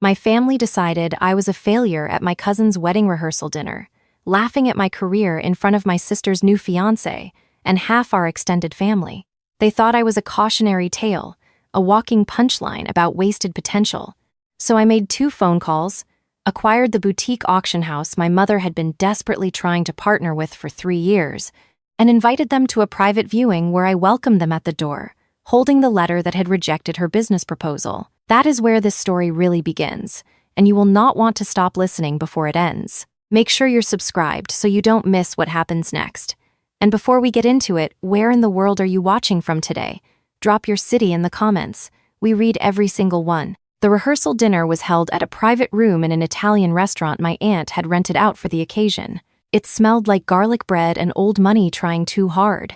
My family decided I was a failure at my cousin's wedding rehearsal dinner, laughing at my career in front of my sister's new fiancé and half our extended family. They thought I was a cautionary tale, a walking punchline about wasted potential. So I made 2 phone calls, acquired the boutique auction house my mother had been desperately trying to partner with for 3 years, and invited them to a private viewing where I welcomed them at the door, holding the letter that had rejected her business proposal. That is where this story really begins, and you will not want to stop listening before it ends. Make sure you're subscribed so you don't miss what happens next. And before we get into it, where in the world are you watching from today? Drop your city in the comments. We read every single one. The rehearsal dinner was held at a private room in an Italian restaurant my aunt had rented out for the occasion. It smelled like garlic bread and old money trying too hard,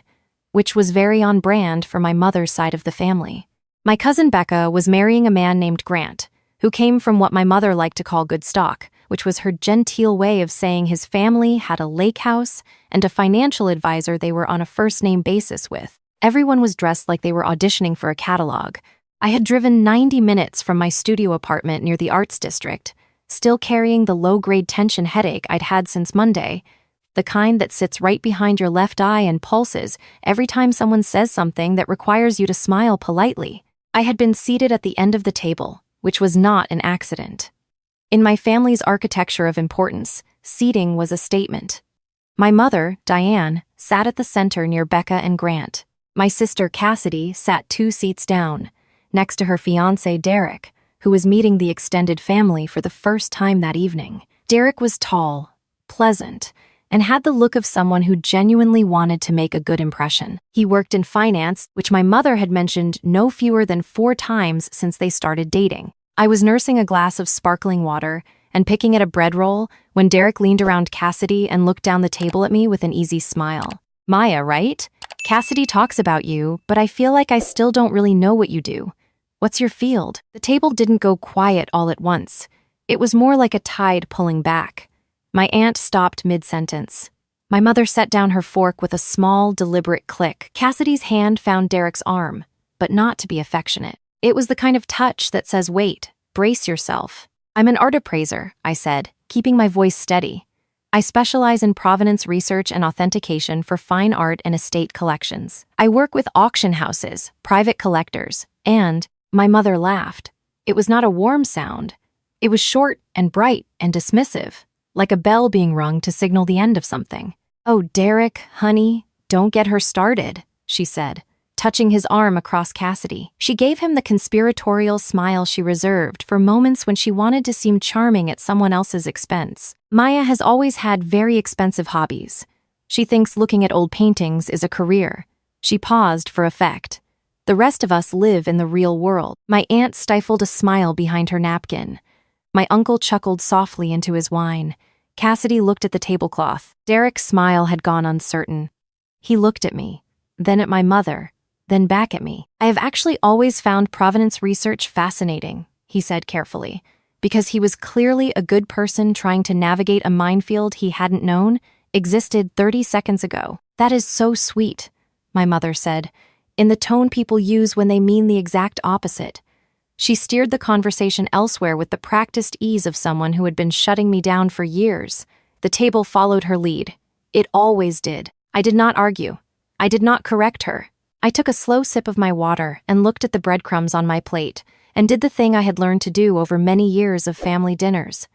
which was very on brand for my mother's side of the family. My cousin Becca was marrying a man named Grant, who came from what my mother liked to call good stock, which was her genteel way of saying his family had a lake house and a financial advisor they were on a first-name basis with. Everyone was dressed like they were auditioning for a catalog. I had driven 90 minutes from my studio apartment near the Arts District, still carrying the low-grade tension headache I'd had since Monday, the kind that sits right behind your left eye and pulses every time someone says something that requires you to smile politely. I had been seated at the end of the table, which was not an accident. In my family's architecture of importance, seating was a statement. My mother, Diane, sat at the center near Becca and Grant. My sister, Cassidy, sat 2 seats down, next to her fiancé, Derek, who was meeting the extended family for the first time that evening. Derek was tall, pleasant, and had the look of someone who genuinely wanted to make a good impression. He worked in finance, which my mother had mentioned no fewer than 4 times since they started dating. I was nursing a glass of sparkling water and picking at a bread roll when Derek leaned around Cassidy and looked down the table at me with an easy smile. "Maya, right? Cassidy talks about you, but I feel like I still don't really know what you do. What's your field?" The table didn't go quiet all at once. It was more like a tide pulling back. My aunt stopped mid-sentence. My mother set down her fork with a small, deliberate click. Cassidy's hand found Derek's arm, but not to be affectionate. It was the kind of touch that says, "Wait, brace yourself." "I'm an art appraiser," I said, keeping my voice steady. "I specialize in provenance research and authentication for fine art and estate collections. I work with auction houses, private collectors, and..." My mother laughed. It was not a warm sound. It was short and bright and dismissive, like a bell being rung to signal the end of something. "Oh, Derek, honey, don't get her started," she said, touching his arm across Cassidy. She gave him the conspiratorial smile she reserved for moments when she wanted to seem charming at someone else's expense. Maya has always had very expensive hobbies. She thinks looking at old paintings is a career. She paused for effect. The rest of us live in the real world. My aunt stifled a smile behind her napkin. My uncle chuckled softly into his wine. Cassidy looked at the tablecloth. Derek's smile had gone uncertain. He looked at me, then at my mother, then back at me. "I have actually always found provenance research fascinating," he said carefully, because he was clearly a good person trying to navigate a minefield he hadn't known existed 30 seconds ago. "That is so sweet," my mother said, in the tone people use when they mean the exact opposite. She steered the conversation elsewhere with the practiced ease of someone who had been shutting me down for years. The table followed her lead. It always did. I did not argue. I did not correct her. I took a slow sip of my water and looked at the breadcrumbs on my plate and did the thing I had learned to do over many years of family dinners.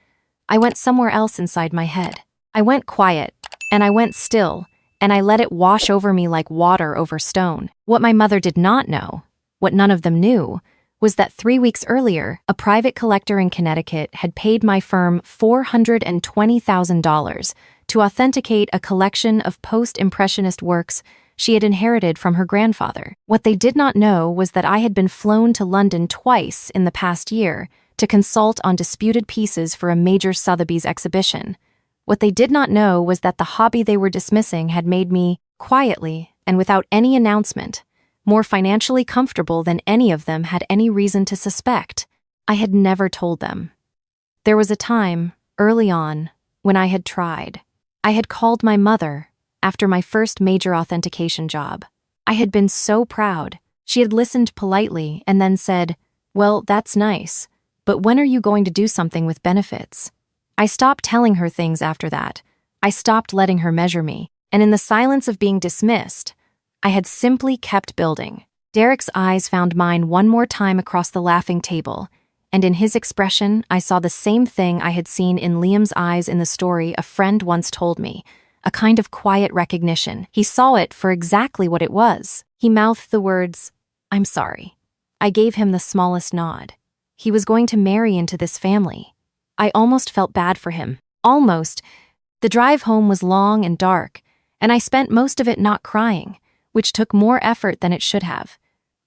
I went somewhere else inside my head. I went quiet, and I went still, and I let it wash over me like water over stone. What my mother did not know, what none of them knew, was that 3 weeks earlier, a private collector in Connecticut had paid my firm $420,000 to authenticate a collection of post-impressionist works she had inherited from her grandfather. What they did not know was that I had been flown to London twice in the past year to consult on disputed pieces for a major Sotheby's exhibition. What they did not know was that the hobby they were dismissing had made me, quietly and without any announcement, more financially comfortable than any of them had any reason to suspect. I had never told them. There was a time, early on, when I had tried. I had called my mother after my first major authentication job. I had been so proud. She had listened politely and then said, "Well, that's nice, But when are you going to do something with benefits? I stopped telling her things after that. I stopped letting her measure me, and in the silence of being dismissed, I had simply kept building. Derek's eyes found mine one more time across the laughing table, and in his expression, I saw the same thing I had seen in Liam's eyes in the story a friend once told me, a kind of quiet recognition. He saw it for exactly what it was. He mouthed the words, "I'm sorry." I gave him the smallest nod. He was going to marry into this family. I almost felt bad for him. Almost. The drive home was long and dark, and I spent most of it not crying, which took more effort than it should have.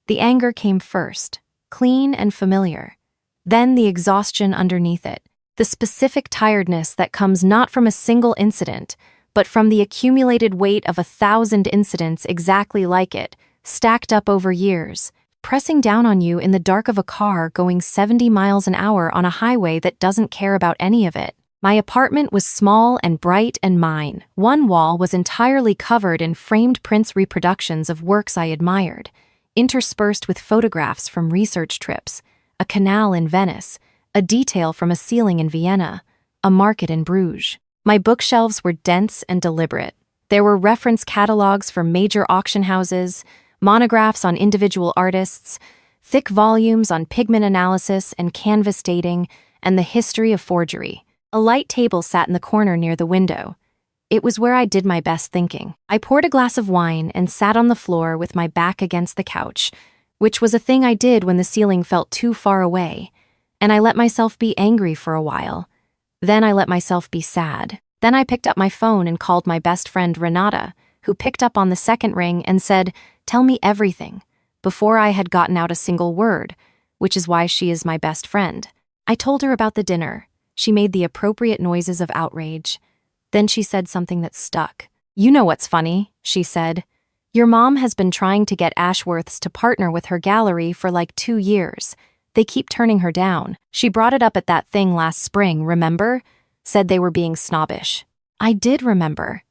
The anger came first, clean and familiar. Then the exhaustion underneath it, the specific tiredness that comes not from a single incident, but from the accumulated weight of 1,000 incidents exactly like it, stacked up over years, pressing down on you in the dark of a car going 70 miles an hour on a highway that doesn't care about any of it. My apartment was small and bright and mine. One wall was entirely covered in framed prints reproductions of works I admired, interspersed with photographs from research trips, a canal in Venice, a detail from a ceiling in Vienna, a market in Bruges. My bookshelves were dense and deliberate. There were reference catalogs for major auction houses, monographs on individual artists, thick volumes on pigment analysis and canvas dating, and the history of forgery. A light table sat in the corner near the window. It was where I did my best thinking. I poured a glass of wine and sat on the floor with my back against the couch, which was a thing I did when the ceiling felt too far away, and I let myself be angry for a while. Then I let myself be sad. Then I picked up my phone and called my best friend Renata, who picked up on the second ring and said, "Tell me everything," before I had gotten out a single word, which is why she is my best friend. I told her about the dinner. She made the appropriate noises of outrage. Then she said something that stuck. "You know what's funny," she said. "Your mom has been trying to get Ashworths to partner with her gallery for like 2 years. They keep turning her down. She brought it up at that thing last spring, remember? Said they were being snobbish." I did remember.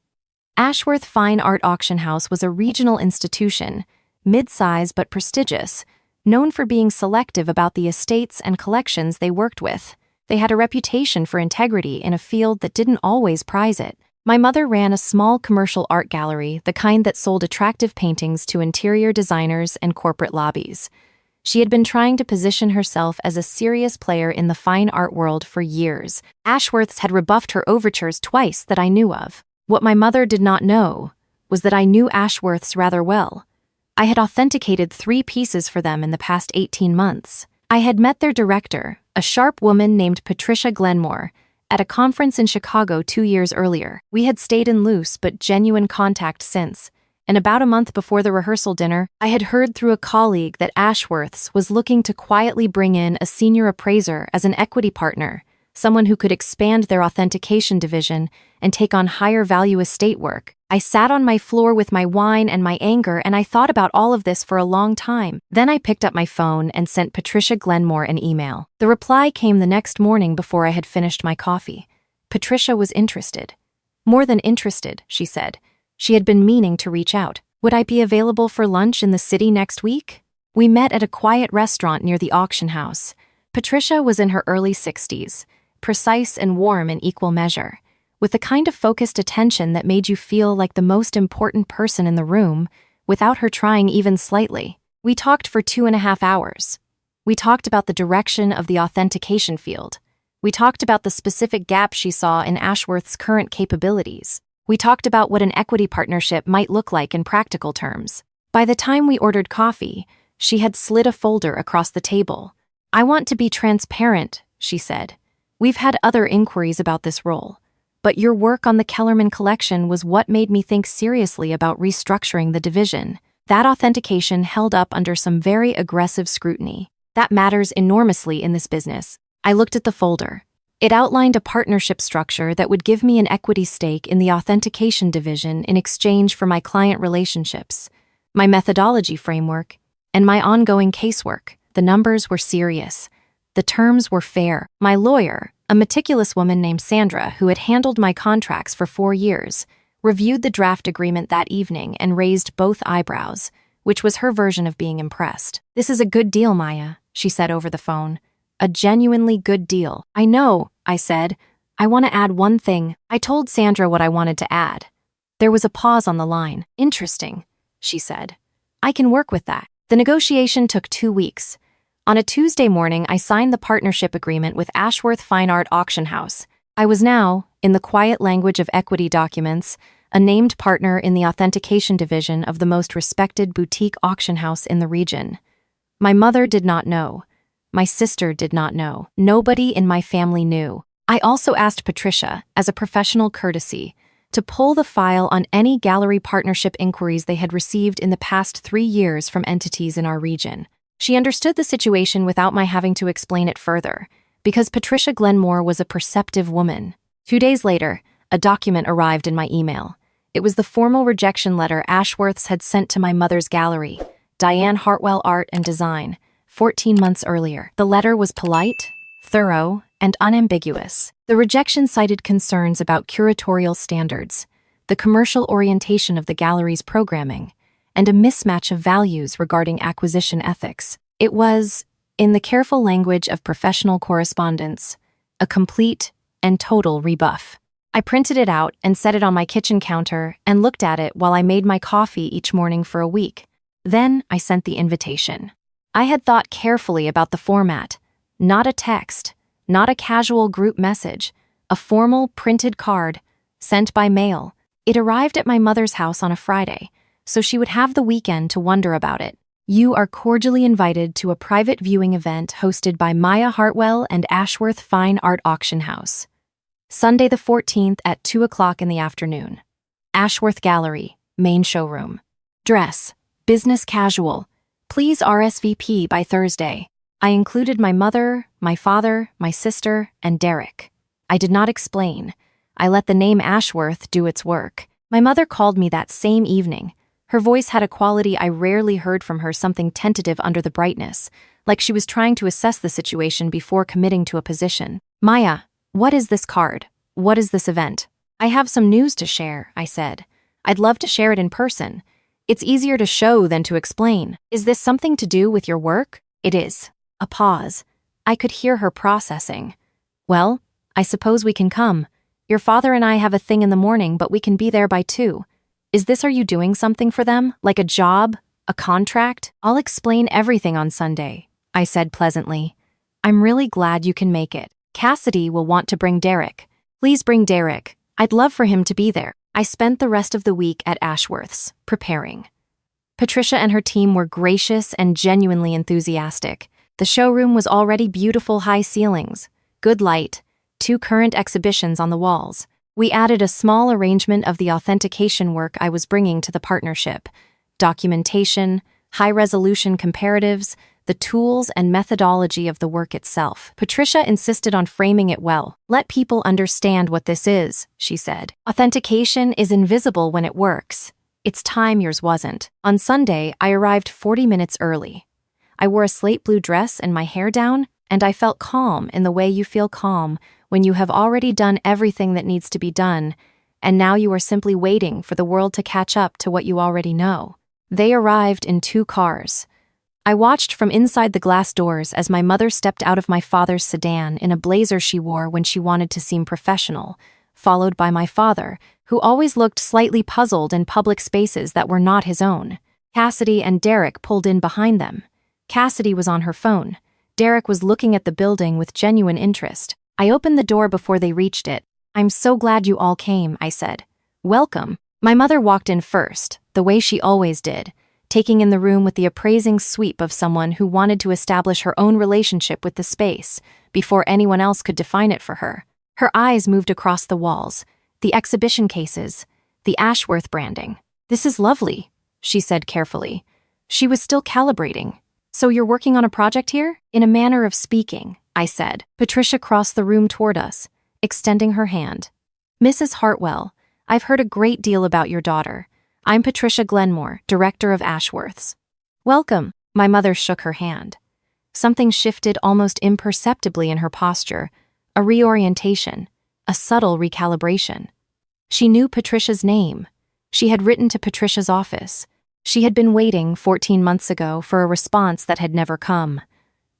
Ashworth Fine Art Auction House was a regional institution, mid-size but prestigious, known for being selective about the estates and collections they worked with. They had a reputation for integrity in a field that didn't always prize it. My mother ran a small commercial art gallery, the kind that sold attractive paintings to interior designers and corporate lobbies. She had been trying to position herself as a serious player in the fine art world for years. Ashworth's had rebuffed her overtures twice that I knew of. What my mother did not know was that I knew Ashworth's rather well. I had authenticated 3 pieces for them in the past 18 months. I had met their director, a sharp woman named Patricia Glenmore, at a conference in Chicago 2 years earlier. We had stayed in loose but genuine contact since, and about a month before the rehearsal dinner, I had heard through a colleague that Ashworth's was looking to quietly bring in a senior appraiser as an equity partner, someone who could expand their authentication division and take on higher value estate work. I sat on my floor with my wine and my anger, and I thought about all of this for a long time. Then I picked up my phone and sent Patricia Glenmore an email. The reply came the next morning before I had finished my coffee. Patricia was interested. More than interested, she said. She had been meaning to reach out. Would I be available for lunch in the city next week? We met at a quiet restaurant near the auction house. Patricia was in her early 60s, precise and warm in equal measure, with the kind of focused attention that made you feel like the most important person in the room, without her trying even slightly. We talked for 2.5 hours. We talked about the direction of the authentication field. We talked about the specific gap she saw in Ashworth's current capabilities. We talked about what an equity partnership might look like in practical terms. By the time we ordered coffee, she had slid a folder across the table. "I want to be transparent," she said. "We've had other inquiries about this role, but your work on the Kellerman collection was what made me think seriously about restructuring the division. That authentication held up under some very aggressive scrutiny. That matters enormously in this business." I looked at the folder. It outlined a partnership structure that would give me an equity stake in the authentication division in exchange for my client relationships, my methodology framework, and my ongoing casework. The numbers were serious. The terms were fair. My lawyer, a meticulous woman named Sandra who had handled my contracts for 4 years, reviewed the draft agreement that evening and raised both eyebrows, which was her version of being impressed. "This is a good deal, Maya," she said over the phone. a genuinely good deal. I know, I said. I want to add one thing. I told Sandra what I wanted to add. There was a pause on the line. Interesting, she said. I can work with that. The negotiation took 2 weeks. On a Tuesday morning, I signed the partnership agreement with Ashworth Fine Art Auction House. I was now, in the quiet language of equity documents, a named partner in the authentication division of the most respected boutique auction house in the region. My mother did not know. My sister did not know. Nobody in my family knew. I also asked Patricia, as a professional courtesy, to pull the file on any gallery partnership inquiries they had received in the past 3 years from entities in our region. She understood the situation without my having to explain it further, because Patricia Glenmore was a perceptive woman. 2 days later, a document arrived in my email. It was the formal rejection letter Ashworths had sent to my mother's gallery, Diane Hartwell Art and Design, 14 months earlier. The letter was polite, thorough, and unambiguous. The rejection cited concerns about curatorial standards, the commercial orientation of the gallery's programming, and a mismatch of values regarding acquisition ethics. It was, in the careful language of professional correspondence, a complete and total rebuff. I printed it out and set it on my kitchen counter and looked at it while I made my coffee each morning for a week. Then I sent the invitation. I had thought carefully about the format. Not a text, not a casual group message, a formal printed card, sent by mail. It arrived at my mother's house on a Friday, so she would have the weekend to wonder about it. You are cordially invited to a private viewing event hosted by Maya Hartwell and Ashworth Fine Art Auction House. Sunday the 14th at 2 o'clock in the afternoon. Ashworth Gallery, main showroom. Dress, business casual. Please RSVP by Thursday. I included my mother, my father, my sister, and Derek. I did not explain. I let the name Ashworth do its work. My mother called me that same evening. Her voice had a quality I rarely heard from her, something tentative under the brightness, like she was trying to assess the situation before committing to a position. Maya, what is this card? What is this event? I have some news to share, I said. I'd love to share it in person. It's easier to show than to explain. Is this something to do with your work? It is. A pause. I could hear her processing. Well, I suppose we can come. Your father and I have a thing in the morning, but we can be there by 2. Are you doing something for them? Like a job? A contract? I'll explain everything on Sunday, I said pleasantly. I'm really glad you can make it. Cassidy will want to bring Derek. Please bring Derek. I'd love for him to be there. I spent the rest of the week at Ashworth's, preparing. Patricia and her team were gracious and genuinely enthusiastic. The showroom was already beautiful, high ceilings, good light, 2 current exhibitions on the walls. We added a small arrangement of the authentication work I was bringing to the partnership, documentation, high-resolution comparatives, the tools and methodology of the work itself. Patricia insisted on framing it well. Let people understand what this is, she said. Authentication is invisible when it works. It's time yours wasn't. On Sunday, I arrived 40 minutes early. I wore a slate blue dress and my hair down, and I felt calm in the way you feel calm when you have already done everything that needs to be done, and now you are simply waiting for the world to catch up to what you already know. They arrived in 2 cars. I watched from inside the glass doors as my mother stepped out of my father's sedan in a blazer she wore when she wanted to seem professional, followed by my father, who always looked slightly puzzled in public spaces that were not his own. Cassidy and Derek pulled in behind them. Cassidy was on her phone. Derek was looking at the building with genuine interest. I opened the door before they reached it. I'm so glad you all came, I said. Welcome. My mother walked in first, the way she always did, taking in the room with the appraising sweep of someone who wanted to establish her own relationship with the space before anyone else could define it for her. Her eyes moved across the walls, the exhibition cases, the Ashworth branding. This is lovely, she said carefully. She was still calibrating. So you're working on a project here? In a manner of speaking, I said. Patricia crossed the room toward us, extending her hand. Mrs. Hartwell, I've heard a great deal about your daughter. I'm Patricia Glenmore, director of Ashworth's. Welcome. My mother shook her hand. Something shifted almost imperceptibly in her posture, a reorientation, a subtle recalibration. She knew Patricia's name. She had written to Patricia's office. She had been waiting 14 months ago for a response that had never come.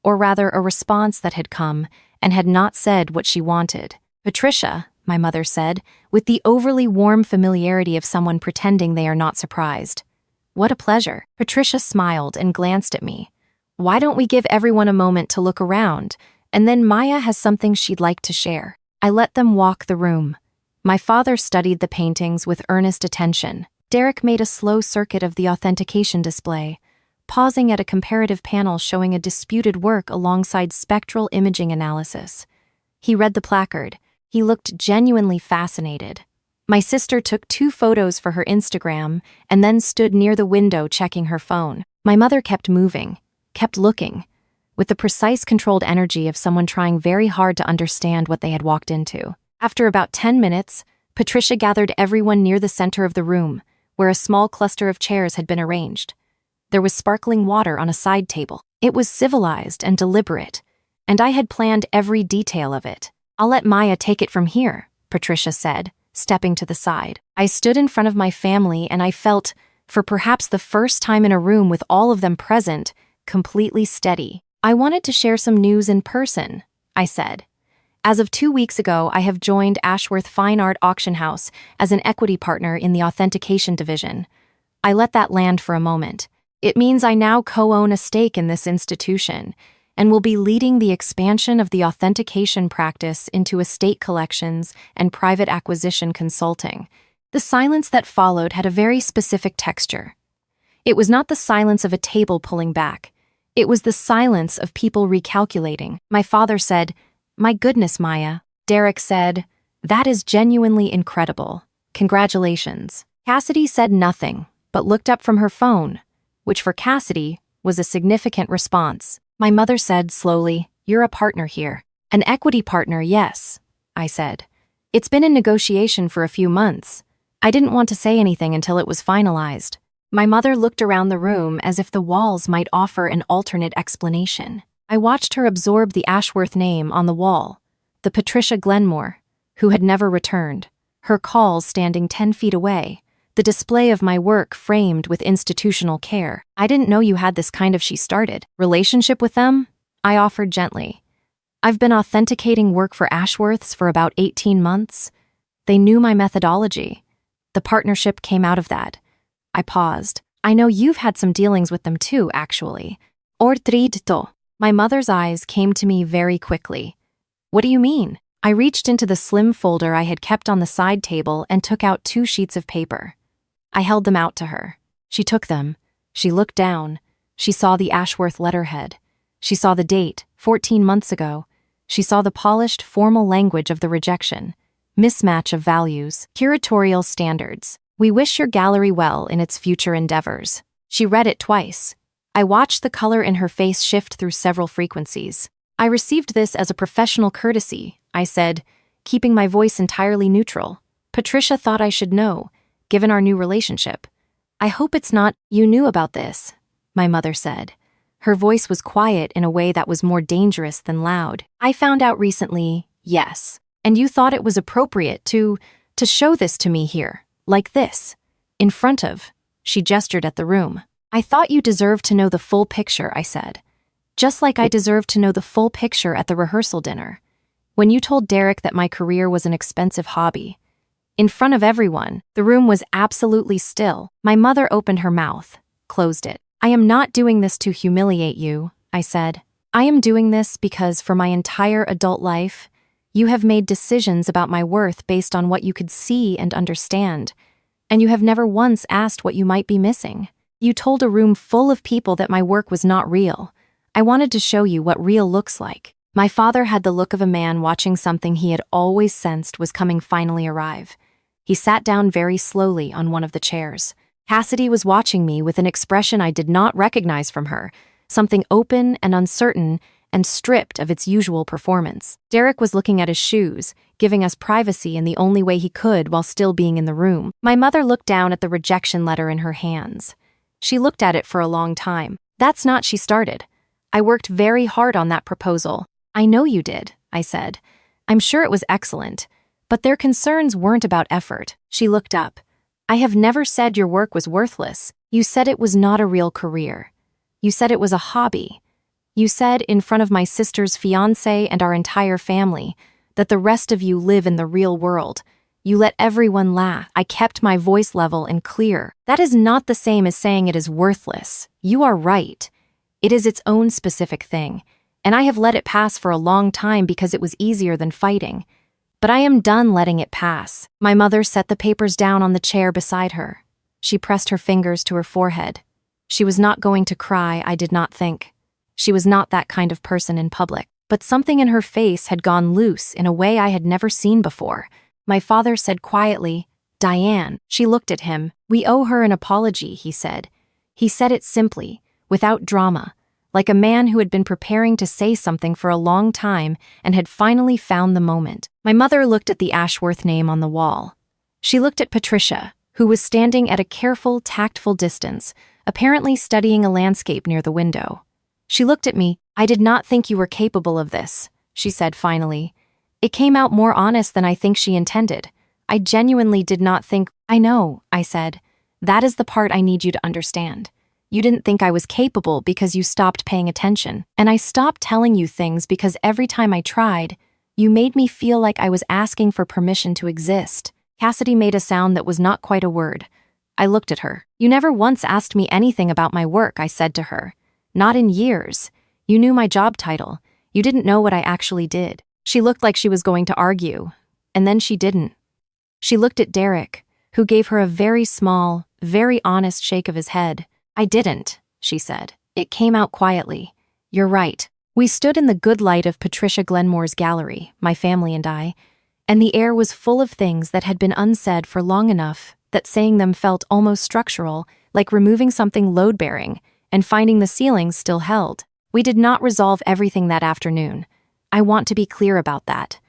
or rather a response that had come and had not said what she wanted. "Patricia," my mother said, with the overly warm familiarity of someone pretending they are not surprised. "What a pleasure." Patricia smiled and glanced at me. "Why don't we give everyone a moment to look around, and then Maya has something she'd like to share." I let them walk the room. My father studied the paintings with earnest attention. Derek made a slow circuit of the authentication display, pausing at a comparative panel showing a disputed work alongside spectral imaging analysis. He read the placard. He looked genuinely fascinated. My sister took 2 photos for her Instagram and then stood near the window checking her phone. My mother kept moving, kept looking, with the precise controlled energy of someone trying very hard to understand what they had walked into. After about 10 minutes, Patricia gathered everyone near the center of the room, where a small cluster of chairs had been arranged. There was sparkling water on a side table. It was civilized and deliberate, and I had planned every detail of it. "I'll let Maya take it from here," Patricia said, stepping to the side. I stood in front of my family and I felt, for perhaps the first time in a room with all of them present, completely steady. "I wanted to share some news in person," I said. "As of 2 weeks ago, I have joined Ashworth Fine Art Auction House as an equity partner in the authentication division." I let that land for a moment. "It means I now co-own a stake in this institution and will be leading the expansion of the authentication practice into estate collections and private acquisition consulting." The silence that followed had a very specific texture. It was not the silence of a table pulling back. It was the silence of people recalculating. My father said, "My goodness, Maya." Derek said, "That is genuinely incredible. Congratulations." Cassidy said nothing, but looked up from her phone, which for Cassidy was a significant response. My mother said slowly, "You're a partner here." "An equity partner, yes," I said. "It's been in negotiation for a few months. I didn't want to say anything until it was finalized." My mother looked around the room as if the walls might offer an alternate explanation. I watched her absorb the Ashworth name on the wall, the Patricia Glenmore, who had never returned, her calls standing 10 feet away, the display of my work framed with institutional care. "I didn't know you had this kind of," she started, "relationship with them," I offered gently. "I've been authenticating work for Ashworths for about 18 months. They knew my methodology. The partnership came out of that." I paused. "I know you've had some dealings with them too, actually." "Ortridto." My mother's eyes came to me very quickly. "What do you mean?" I reached into the slim folder I had kept on the side table and took out 2 sheets of paper. I held them out to her. She took them. She looked down. She saw the Ashworth letterhead. She saw the date, 14 months ago. She saw the polished, formal language of the rejection. Mismatch of values, curatorial standards. "We wish your gallery well in its future endeavors." She read it twice. I watched the color in her face shift through several frequencies. "I received this as a professional courtesy," I said, keeping my voice entirely neutral. "Patricia thought I should know, given our new relationship." "I hope it's not." "You knew about this," my mother said. Her voice was quiet in a way that was more dangerous than loud. "I found out recently, yes. And you thought it was appropriate to show this to me here, like this, in front of." She gestured at the room. "I thought you deserved to know the full picture," I said. "Just like I deserved to know the full picture at the rehearsal dinner. When you told Derek that my career was an expensive hobby." In front of everyone, the room was absolutely still. My mother opened her mouth, closed it. "I am not doing this to humiliate you," I said. "I am doing this because for my entire adult life, you have made decisions about my worth based on what you could see and understand, and you have never once asked what you might be missing. You told a room full of people that my work was not real. I wanted to show you what real looks like." My father had the look of a man watching something he had always sensed was coming finally arrive. He sat down very slowly on one of the chairs. Cassidy was watching me with an expression I did not recognize from her, something open and uncertain and stripped of its usual performance. Derek was looking at his shoes, giving us privacy in the only way he could while still being in the room. My mother looked down at the rejection letter in her hands. She looked at it for a long time. "That's not," she started. "I worked very hard on that proposal." "I know you did," I said. "I'm sure it was excellent, but their concerns weren't about effort." She looked up. "I have never said your work was worthless. You said it was not a real career. You said it was a hobby. You said in front of my sister's fiancé and our entire family that the rest of you live in the real world. You let everyone laugh. I kept my voice level and clear. That is not the same as saying it is worthless. You are right. It is its own specific thing, and I have let it pass for a long time because it was easier than fighting. But I am done letting it pass. My mother set the papers down on the chair beside her. She pressed her fingers to her forehead. She was not going to cry, I did not think. She was not that kind of person in public. But something in her face had gone loose in a way I had never seen before. My father said quietly, "Diane." She looked at him. "We owe her an apology," he said. He said it simply, without drama, like a man who had been preparing to say something for a long time and had finally found the moment. My mother looked at the Ashworth name on the wall. She looked at Patricia, who was standing at a careful, tactful distance, apparently studying a landscape near the window. She looked at me. "I did not think you were capable of this," she said finally. "It came out more honest than I think she intended. I genuinely did not think—" "I know," I said. "That is the part I need you to understand. You didn't think I was capable because you stopped paying attention. And I stopped telling you things because every time I tried, you made me feel like I was asking for permission to exist." Cassidy made a sound that was not quite a word. I looked at her. "You never once asked me anything about my work," I said to her. "Not in years. You knew my job title. You didn't know what I actually did." She looked like she was going to argue, and then she didn't. She looked at Derek, who gave her a very small, very honest shake of his head. "I didn't," she said. It came out quietly. "You're right." We stood in the good light of Patricia Glenmore's gallery, my family and I, and the air was full of things that had been unsaid for long enough that saying them felt almost structural, like removing something load-bearing and finding the ceilings still held. We did not resolve everything that afternoon. I want to be clear about that.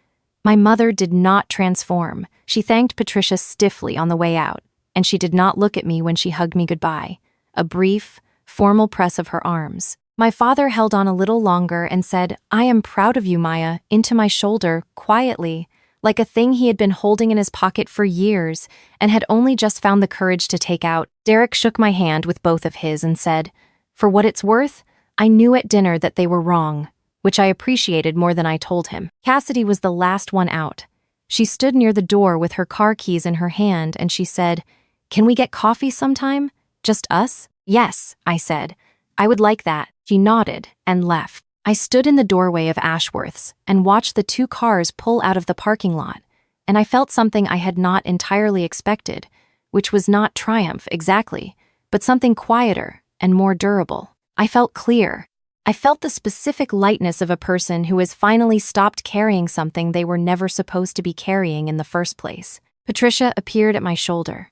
My mother did not transform. She thanked Patricia stiffly on the way out, and she did not look at me when she hugged me goodbye. A brief, formal press of her arms. My father held on a little longer and said, "I am proud of you, Maya," into my shoulder, quietly, like a thing he had been holding in his pocket for years and had only just found the courage to take out. Derek shook my hand with both of his and said, "For what it's worth, I knew at dinner that they were wrong," which I appreciated more than I told him. Cassidy was the last one out. She stood near the door with her car keys in her hand and she said, "Can we get coffee sometime? Just us?" "Yes," I said. "I would like that." She nodded and left. I stood in the doorway of Ashworth's and watched the two cars pull out of the parking lot, and I felt something I had not entirely expected, which was not triumph exactly, but something quieter and more durable. I felt clear. I felt the specific lightness of a person who has finally stopped carrying something they were never supposed to be carrying in the first place. Patricia appeared at my shoulder.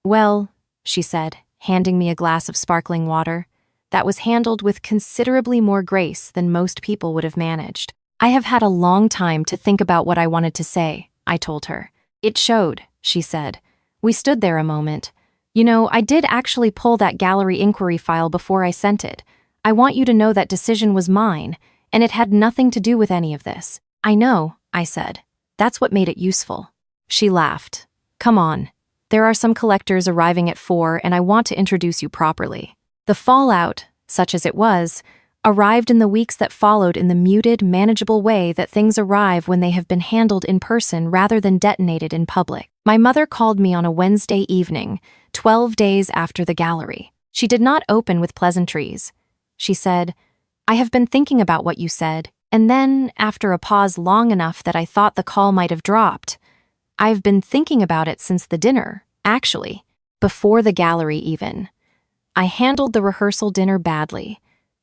"Well," she said, handing me a glass of sparkling water that was handled with considerably more grace than most people would have managed. "I have had a long time to think about what I wanted to say," I told her. "It showed," she said. We stood there a moment. "You know, I did actually pull that gallery inquiry file before I sent it. I want you to know that decision was mine, and it had nothing to do with any of this." "I know," I said. "That's what made it useful." She laughed. "Come on. There are some collectors arriving at 4, and I want to introduce you properly." The fallout, such as it was, arrived in the weeks that followed in the muted, manageable way that things arrive when they have been handled in person rather than detonated in public. My mother called me on a Wednesday evening, 12 days after the gallery. She did not open with pleasantries. She said, "I have been thinking about what you said," and then, after a pause long enough that I thought the call might have dropped, "I've been thinking about it since the dinner, actually, before the gallery even. I handled the rehearsal dinner badly.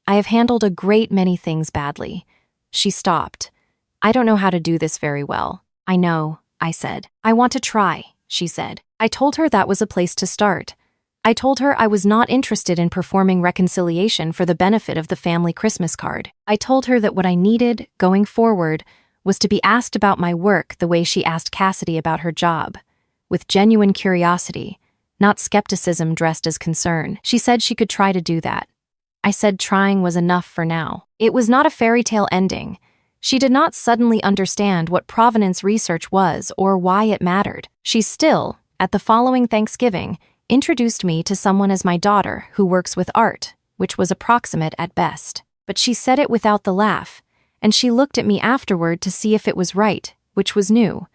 I have handled a great many things badly." She stopped. "I don't know how to do this very well." "I know," I said. "I want to try," she said. I told her that was a place to start. I told her I was not interested in performing reconciliation for the benefit of the family Christmas card. I told her that what I needed, going forward, was to be asked about my work the way she asked Cassidy about her job, with genuine curiosity, not skepticism dressed as concern. She said she could try to do that. I said trying was enough for now. It was not a fairy tale ending. She did not suddenly understand what provenance research was or why it mattered. She still, at the following Thanksgiving, introduced me to someone as my daughter who works with art, which was approximate at best. but she said it without the laugh, and she looked at me afterward to see if it was right, which was new.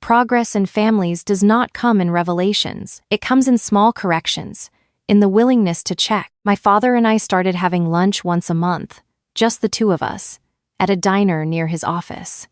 Progress in families does not come in revelations. It comes in small corrections, in the willingness to check. My father and I started having lunch once a month, just the two of us, at a diner near his office.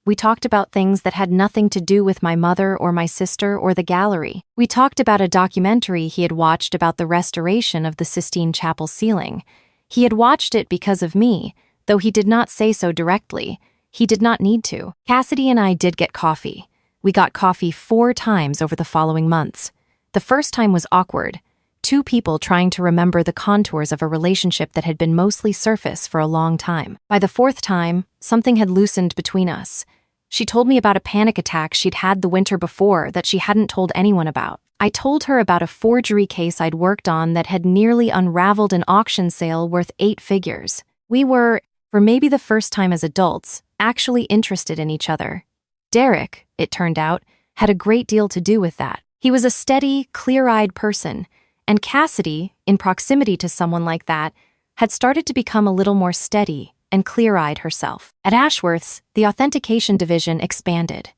We talked about things that had nothing to do with my mother or my sister or the gallery. We talked about a documentary he had watched about the restoration of the Sistine Chapel ceiling. He had watched it because of me, though he did not say so directly. He did not need to. Cassidy and I did get coffee. We got coffee 4 times over the following months. The first time was awkward. 2 people trying to remember the contours of a relationship that had been mostly surface for a long time. By the 4th time, something had loosened between us. She told me about a panic attack she'd had the winter before that she hadn't told anyone about. I told her about a forgery case I'd worked on that had nearly unraveled an auction sale worth 8 figures. We were, for maybe the first time as adults, actually interested in each other. Derek, it turned out, had a great deal to do with that. He was a steady, clear-eyed person, and Cassidy, in proximity to someone like that, had started to become a little more steady and clear-eyed herself. At Ashworth's, the authentication division expanded.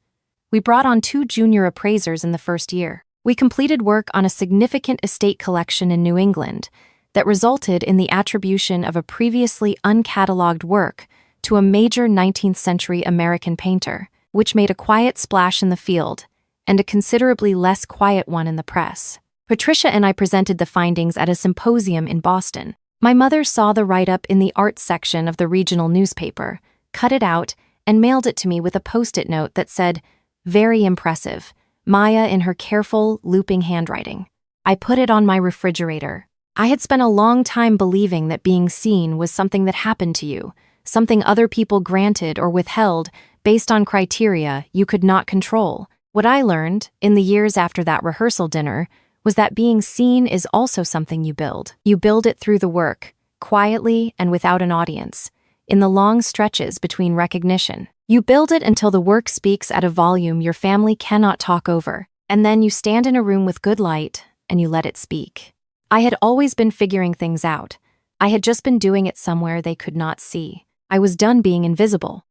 We brought on 2 junior appraisers in the first year. We completed work on a significant estate collection in New England that resulted in the attribution of a previously uncatalogued work to a major 19th century American painter, which made a quiet splash in the field and a considerably less quiet one in the press. Patricia and I presented the findings at a symposium in Boston. My mother saw the write-up in the arts section of the regional newspaper, cut it out, and mailed it to me with a post-it note that said, "Very impressive, Maya in her careful, looping handwriting." I put it on my refrigerator. I had spent a long time believing that being seen was something that happened to you, something other people granted or withheld based on criteria you could not control. What I learned, in the years after that rehearsal dinner, was that being seen is also something you build. You build it through the work, quietly and without an audience, in the long stretches between recognition. You build it until the work speaks at a volume your family cannot talk over, and then you stand in a room with good light and you let it speak. I had always been figuring things out. I had just been doing it somewhere they could not see. I was done being invisible.